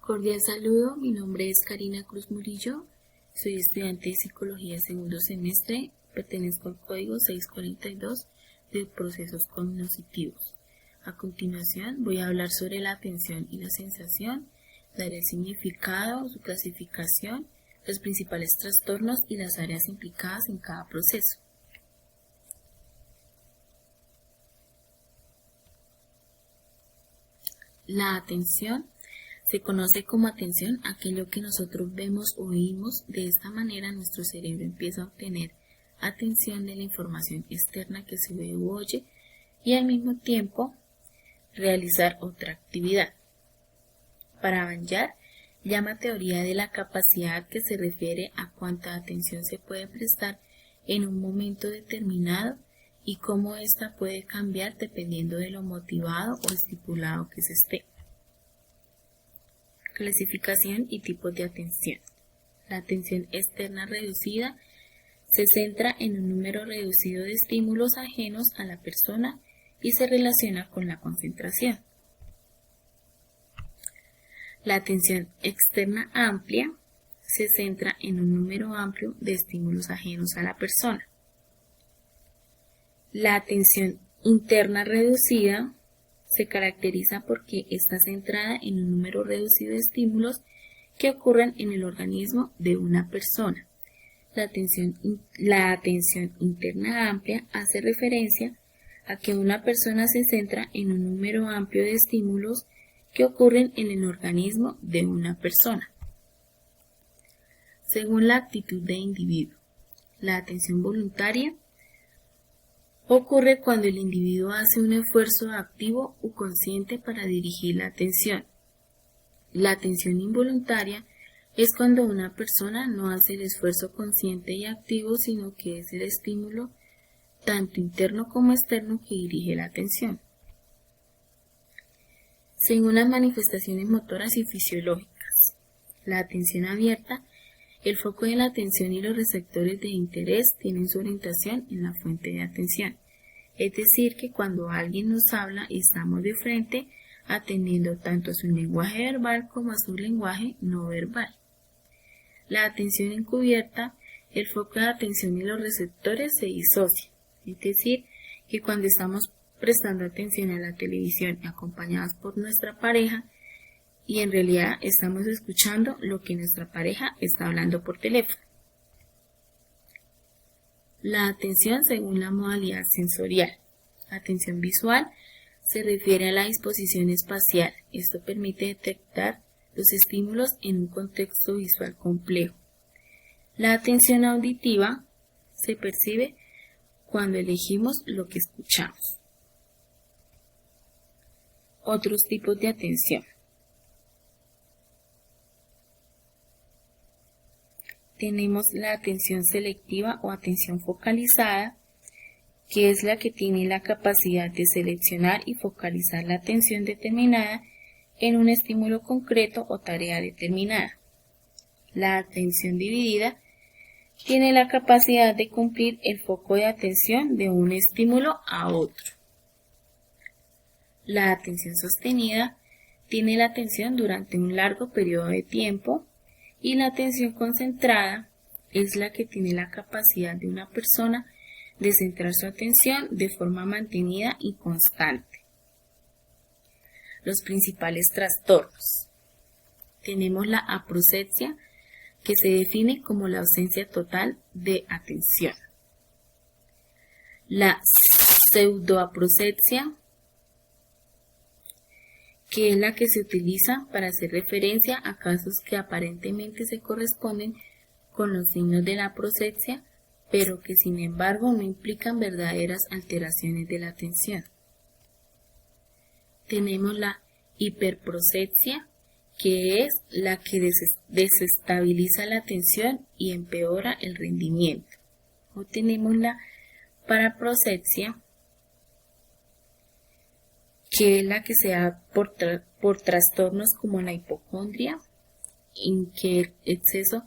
Cordial saludo, mi nombre es Karina Cruz Murillo, soy estudiante de Psicología segundo semestre, pertenezco al Código 642 de Procesos Cognitivos. A continuación voy a hablar sobre la atención y la sensación, daré el significado, su clasificación, los principales trastornos y las áreas implicadas en cada proceso. La atención se conoce como atención a aquello que nosotros vemos o oímos. De esta manera nuestro cerebro empieza a obtener atención de la información externa que se ve u oye y al mismo tiempo realizar otra actividad. Para Banjar llama teoría de la capacidad, que se refiere a cuánta atención se puede prestar en un momento determinado y cómo ésta puede cambiar dependiendo de lo motivado o estipulado que se esté. Clasificación y tipos de atención. La atención externa reducida se centra en un número reducido de estímulos ajenos a la persona y se relaciona con la concentración. La atención externa amplia se centra en un número amplio de estímulos ajenos a la persona. La atención interna reducida se caracteriza porque está centrada en un número reducido de estímulos que ocurren en el organismo de una persona. La atención interna amplia hace referencia a que una persona se centra en un número amplio de estímulos que ocurren en el organismo de una persona. Según la actitud del individuo, la atención voluntaria ocurre cuando el individuo hace un esfuerzo activo o consciente para dirigir la atención. La atención involuntaria es cuando una persona no hace el esfuerzo consciente y activo, sino que es el estímulo, tanto interno como externo, que dirige la atención. Según las manifestaciones motoras y fisiológicas, la atención abierta, el foco de la atención y los receptores de interés tienen su orientación en la fuente de atención. Es decir, que cuando alguien nos habla, estamos de frente atendiendo tanto a su lenguaje verbal como a su lenguaje no verbal. La atención encubierta, el foco de atención y los receptores se disocian. Es decir, que cuando estamos prestando atención a la televisión acompañados por nuestra pareja, y en realidad estamos escuchando lo que nuestra pareja está hablando por teléfono. La atención según la modalidad sensorial. La atención visual se refiere a la disposición espacial. Esto permite detectar los estímulos en un contexto visual complejo. La atención auditiva se percibe cuando elegimos lo que escuchamos. Otros tipos de atención. Tenemos la atención selectiva o atención focalizada, que es la que tiene la capacidad de seleccionar y focalizar la atención determinada en un estímulo concreto o tarea determinada. La atención dividida tiene la capacidad de cumplir el foco de atención de un estímulo a otro. La atención sostenida tiene la atención durante un largo periodo de tiempo, y la atención concentrada es la que tiene la capacidad de una persona de centrar su atención de forma mantenida y constante. Los principales trastornos. Tenemos la aprocepsia, que se define como la ausencia total de atención. La pseudoaprocepsia, que es la que se utiliza para hacer referencia a casos que aparentemente se corresponden con los signos de la aprocepsia, pero que sin embargo no implican verdaderas alteraciones de la atención. Tenemos la hiperprocepsia, que es la que desestabiliza la atención y empeora el rendimiento. O tenemos la paraprocepsia, que es la que se da por trastornos como la hipocondria, en que el exceso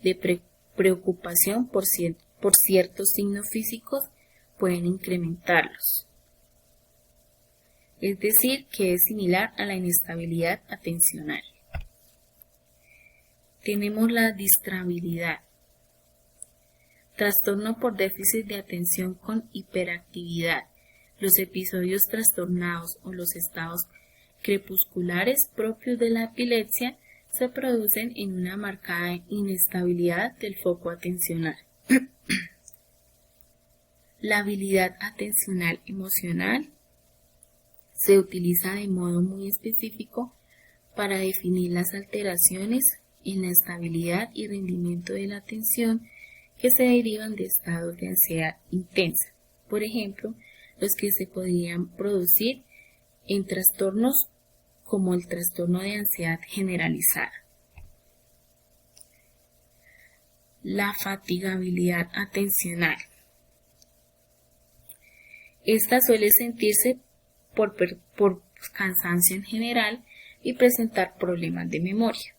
de preocupación por ciertos signos físicos pueden incrementarlos. Es decir, que es similar a la inestabilidad atencional. Tenemos la distrabilidad, trastorno por déficit de atención con hiperactividad. Los episodios trastornados o los estados crepusculares propios de la epilepsia se producen en una marcada inestabilidad del foco atencional. La habilidad atencional emocional se utiliza de modo muy específico para definir las alteraciones en la estabilidad y rendimiento de la atención que se derivan de estados de ansiedad intensa. Por ejemplo, los que se podrían producir en trastornos como el trastorno de ansiedad generalizada. La fatigabilidad atencional. Esta suele sentirse por cansancio en general y presentar problemas de memoria.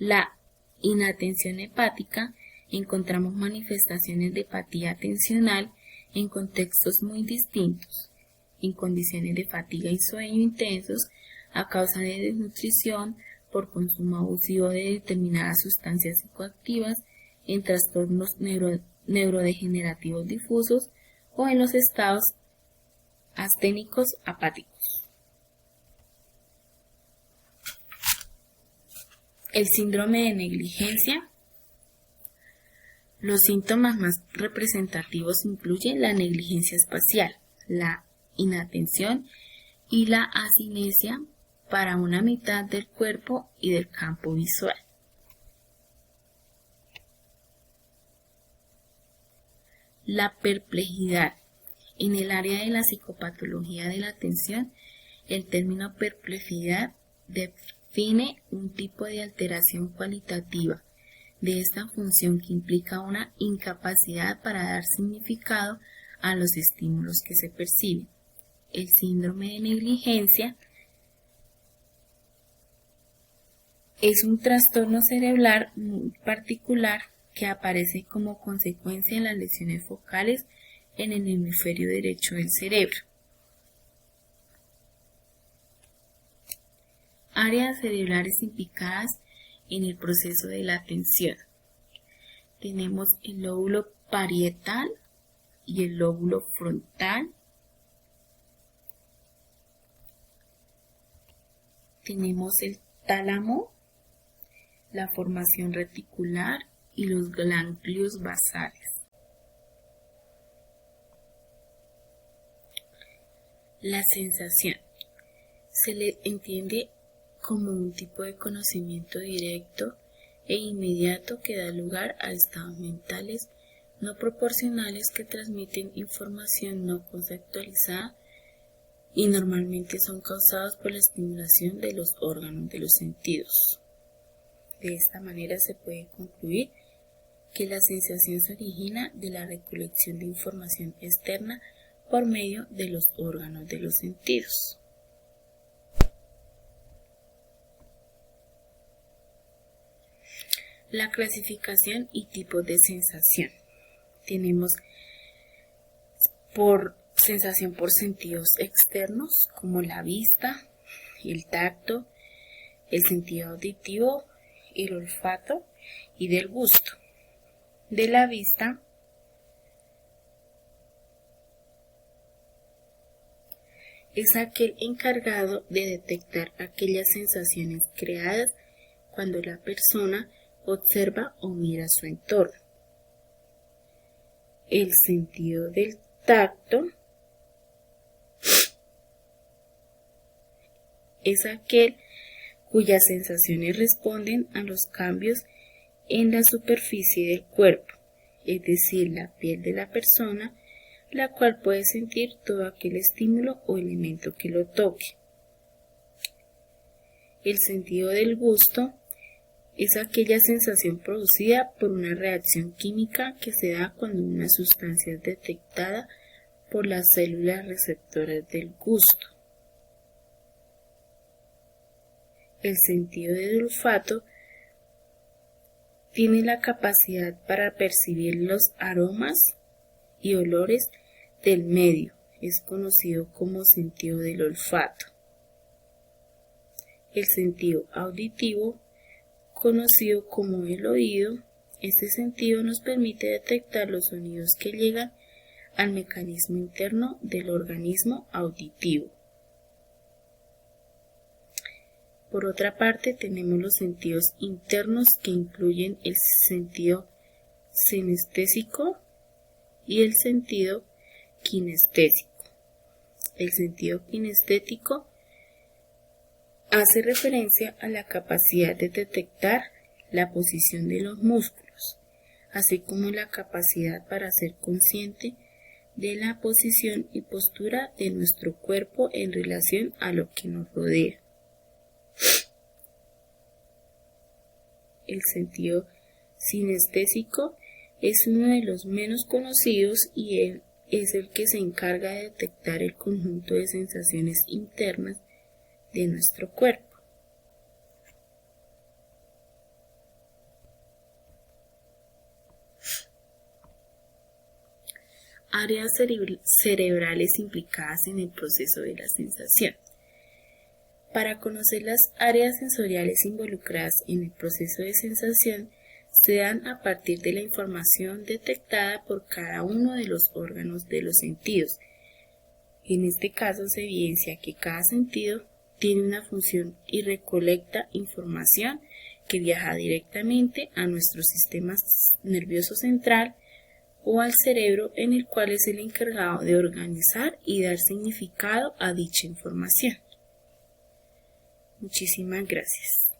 La inatención hepática. Encontramos manifestaciones de apatía atencional en contextos muy distintos, en condiciones de fatiga y sueño intensos a causa de desnutrición por consumo abusivo de determinadas sustancias psicoactivas, en trastornos neurodegenerativos difusos o en los estados asténicos apáticos. El síndrome de negligencia. Los síntomas más representativos incluyen la negligencia espacial, la inatención y la asinesia para una mitad del cuerpo y del campo visual. La perplejidad. En el área de la psicopatología de la atención, el término perplejidad define un tipo de alteración cualitativa de esta función que implica una incapacidad para dar significado a los estímulos que se perciben. El síndrome de negligencia es un trastorno cerebral particular que aparece como consecuencia de las lesiones focales en el hemisferio derecho del cerebro. Áreas cerebrales implicadas en el proceso de la atención. Tenemos el lóbulo parietal y el lóbulo frontal. Tenemos el tálamo, la formación reticular y los ganglios basales. La sensación se le entiende como un tipo de conocimiento directo e inmediato que da lugar a estados mentales no proporcionales que transmiten información no conceptualizada y normalmente son causados por la estimulación de los órganos de los sentidos. De esta manera se puede concluir que la sensación se origina de la recolección de información externa por medio de los órganos de los sentidos. La clasificación y tipos de sensación. Tenemos sensación por sentidos externos como la vista, el tacto, el sentido auditivo, el olfato y del gusto. De la vista es aquel encargado de detectar aquellas sensaciones creadas cuando la persona observa o mira su entorno. El sentido del tacto es aquel cuyas sensaciones responden a los cambios en la superficie del cuerpo, es decir, la piel de la persona, la cual puede sentir todo aquel estímulo o elemento que lo toque. El sentido del gusto es aquella sensación producida por una reacción química que se da cuando una sustancia es detectada por las células receptoras del gusto. El sentido del olfato tiene la capacidad para percibir los aromas y olores del medio. Es conocido como sentido del olfato. El sentido auditivo conocido como el oído. Este sentido nos permite detectar los sonidos que llegan al mecanismo interno del organismo auditivo. Por otra parte, tenemos los sentidos internos que incluyen el sentido sinestésico y el sentido kinestésico. El sentido kinestético hace referencia a la capacidad de detectar la posición de los músculos, así como la capacidad para ser consciente de la posición y postura de nuestro cuerpo en relación a lo que nos rodea. El sentido sinestésico es uno de los menos conocidos y él es el que se encarga de detectar el conjunto de sensaciones internas de nuestro cuerpo. Áreas cerebrales implicadas en el proceso de la sensación. Para conocer las áreas sensoriales involucradas en el proceso de sensación, se dan a partir de la información detectada por cada uno de los órganos de los sentidos. En este caso se evidencia que cada sentido tiene una función y recolecta información que viaja directamente a nuestro sistema nervioso central o al cerebro, en el cual es el encargado de organizar y dar significado a dicha información. Muchísimas gracias.